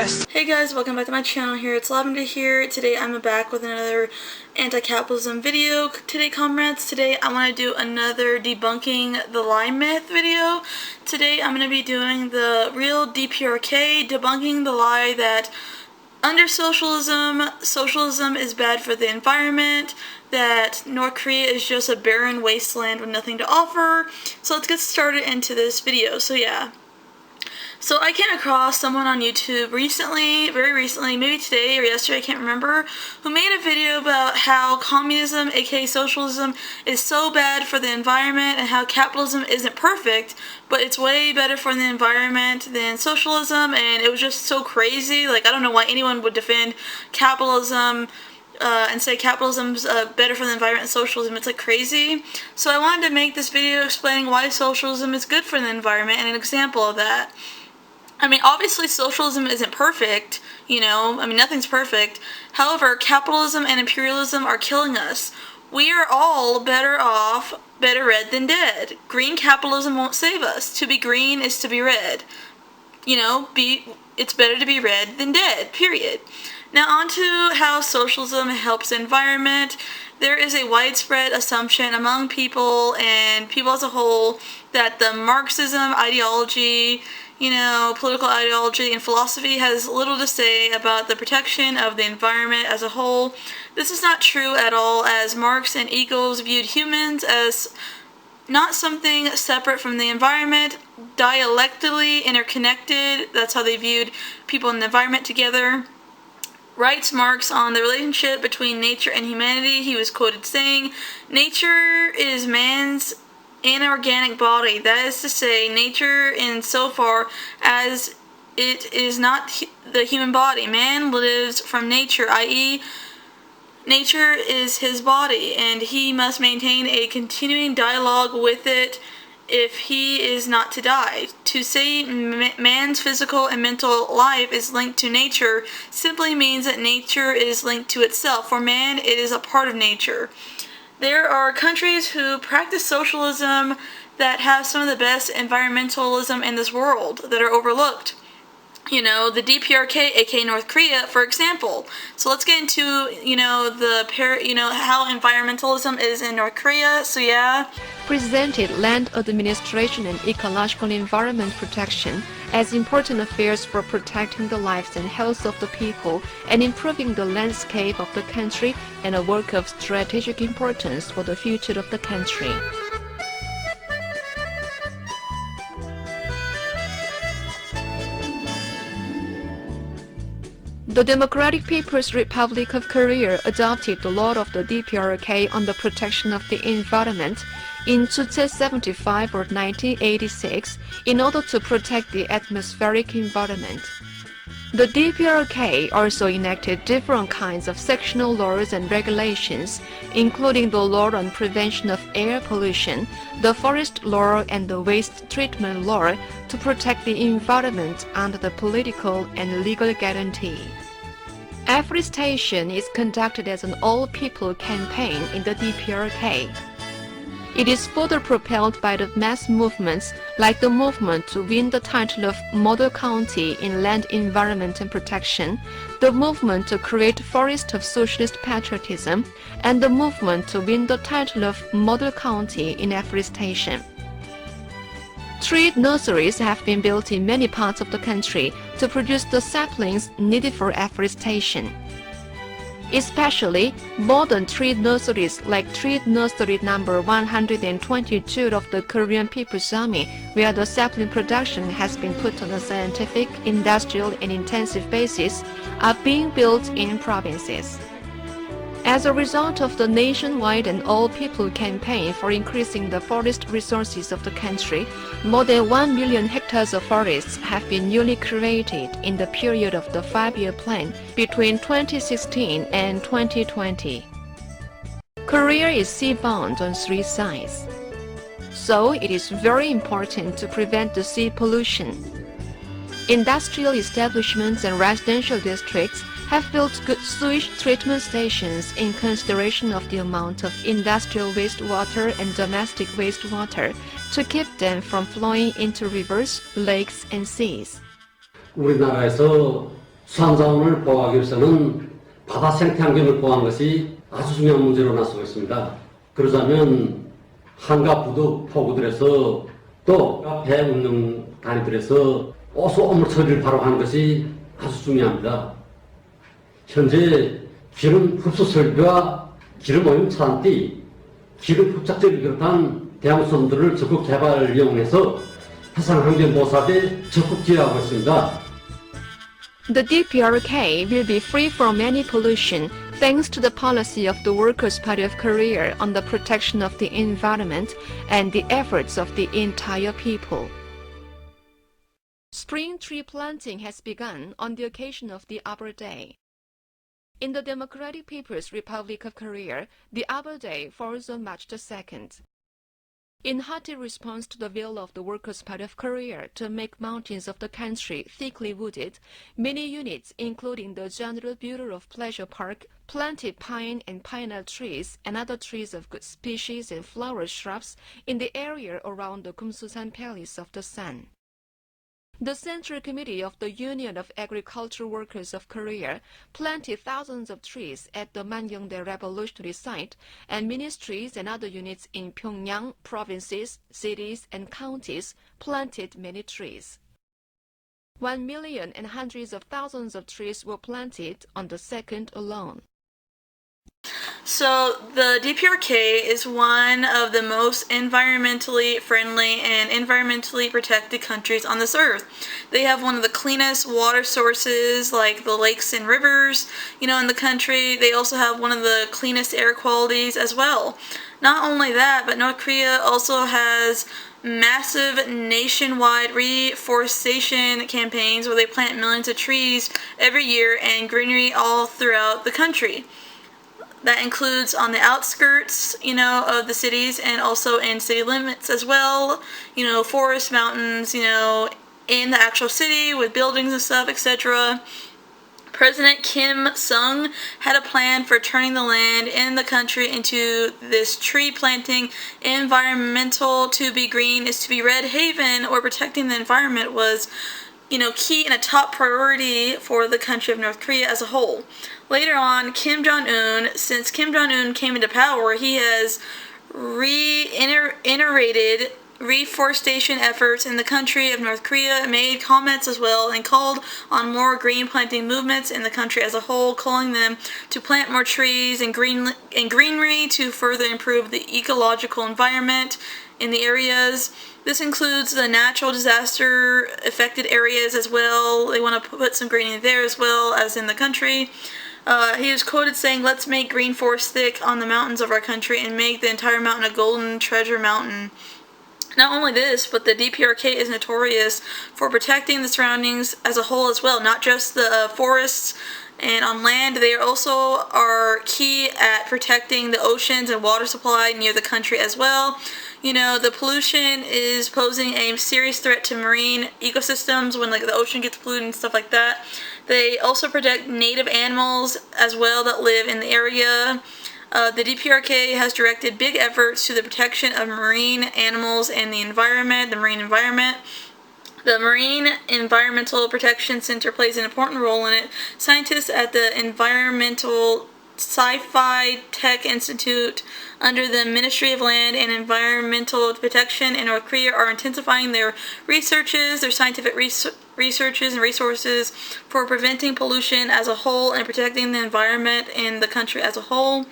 West. Hey guys, welcome back to my channel here. It's Lavender here. Today I'm back with another anti-capitalism video. Today, comrades, I want to do another debunking the lie myth video. Today I'm going to be doing the real Dprk, debunking the lie that under socialism, socialism is bad for the environment, that North Korea is just a barren wasteland with nothing to offer. So let's get started into this video. So I came across someone on YouTube recently, very recently, maybe today or yesterday, I can't remember, who made a video about how communism, aka socialism, is so bad for the environment and how capitalism isn't perfect, but it's way better for the environment than socialism, and it was just so crazy. Like, I don't know why anyone would defend capitalism and say capitalism's better for the environment than socialism. It's like crazy. So I wanted to make this video explaining why socialism is good for the environment and an example of that. I mean, obviously socialism isn't perfect, nothing's perfect. However, capitalism and imperialism are killing us. We are all better off, better red than dead. Green capitalism won't save us. To be green is to be red. It's better to be red than dead, period. Now on to how socialism helps the environment. There is a widespread assumption among people and people as a whole that the Marxism ideology, political ideology and philosophy has little to say about the protection of the environment as a whole. This is not true at all, as Marx and Engels viewed humans as not something separate from the environment, dialectically interconnected. That's how they viewed people in the environment together. Writes Marx on the relationship between nature and humanity. He was quoted saying, "Nature is man's inorganic body, that is to say, nature in so far as it is not the human body. Man lives from nature, i.e., nature is his body, and he must maintain a continuing dialogue with it if he is not to die. To say man's physical and mental life is linked to nature simply means that nature is linked to itself. For man, it is a part of nature." There are countries who practice socialism that have some of the best environmentalism in this world that are overlooked. The Dprk, aka North Korea, for example. So let's get into, how environmentalism is in North Korea. Presented land administration and ecological environment protection as important affairs for protecting the lives and health of the people and improving the landscape of the country, and a work of strategic importance for the future of the country. The Democratic People's Republic of Korea adopted the law of the Dprk on the protection of the environment in 275 or 1986 in order to protect the atmospheric environment. The Dprk also enacted different kinds of sectional laws and regulations, including the law on prevention of air pollution, the forest law, and the waste treatment law to protect the environment under the political and legal guarantee. Afforestation is conducted as an all-people campaign in the Dprk. It is further propelled by the mass movements like the movement to win the title of Model County in Land Environment and Protection, the movement to create Forest of Socialist Patriotism, and the movement to win the title of Model County in Afforestation. Tree nurseries have been built in many parts of the country to produce the saplings needed for afforestation. Especially modern tree nurseries like tree nursery number 122 of the Korean People's Army, where the sapling production has been put on a scientific, industrial, and intensive basis, are being built in provinces. As a result of the nationwide and all-people campaign for increasing the forest resources of the country, more than 1 million hectares of forests have been newly created in the period of the 5-year plan between 2016 and 2020. Korea is sea-bound on 3 sides. So it is very important to prevent the sea pollution. Industrial establishments and residential districts have built good sewage treatment stations in consideration of the amount of industrial wastewater and domestic wastewater to keep them from flowing into rivers, lakes, and seas. 우리나라에서 수산자원을 보호하기 위해서는 바다 생태 환경을 보호하는 것이 아주 중요한 문제로 나서고 있습니다. 그러자면 한가 부두 포구들에서 또 배 운영 단위들에서 어소 어물 처리를 바로 하는 것이 아주 중요합니다. 현재 기름 흡수 설비와 기름 오염 차단띠, 기름 흡착제를 비롯한 대형수산들을 적극 개발 이용해서 해상환경보호사업에 적극 기여하고 있습니다. The Dprk will be free from any pollution thanks to the policy of the Workers' Party of Korea on the protection of the environment and the efforts of the entire people. Spring tree planting has begun on the occasion of the Arbor Day. In the Democratic People's Republic of Korea, the Arbor Day falls on March the 2nd. In hearty response to the will of the Workers' Party of Korea to make mountains of the country thickly wooded, many units, including the General Bureau of Pleasure Park, planted pine and pineal trees and other trees of good species and flower shrubs in the area around the Kumsusan Palace of the Sun. The Central Committee of the Union of Agricultural Workers of Korea planted thousands of trees at the Manyongdae Revolutionary Site, and ministries and other units in Pyongyang, provinces, cities, and counties planted many trees. 1 million and hundreds of thousands of trees were planted on the 2nd alone. So the Dprk is one of the most environmentally friendly and environmentally protected countries on this earth. They have one of the cleanest water sources, like the lakes and rivers, in the country. They also have one of the cleanest air qualities as well. Not only that, but North Korea also has massive nationwide reforestation campaigns where they plant millions of trees every year and greenery all throughout the country. That includes on the outskirts, of the cities and also in city limits as well. Forests, mountains, in the actual city with buildings and stuff, etc. President Kim Sung had a plan for turning the land in the country into this tree planting environmental. To be green is to be red haven, or protecting the environment was key and a top priority for the country of North Korea as a whole. Later on, since Kim Jong-un came into power, he has reiterated reforestation efforts in the country of North Korea, made comments as well, and called on more green planting movements in the country as a whole, calling them to plant more trees and greenery to further improve the ecological environment in the areas. This includes the natural disaster affected areas as well. They want to put some greenery there as well as in the country. He was quoted saying, "Let's make green forests thick on the mountains of our country and make the entire mountain a golden treasure mountain." Not only this, but the Dprk is notorious for protecting the surroundings as a whole as well, not just the forests and on land. They also are key at protecting the oceans and water supply near the country as well. The pollution is posing a serious threat to marine ecosystems when the ocean gets polluted and stuff like that. They also protect native animals as well that live in the area. The Dprk has directed big efforts to the protection of marine animals and the marine environment. The Marine Environmental Protection Center plays an important role in it. Scientists at the Environmental Sci-Fi Tech Institute under the Ministry of Land and Environmental Protection in North Korea are intensifying their scientific researches and resources for preventing pollution as a whole and protecting the environment in the country as a whole.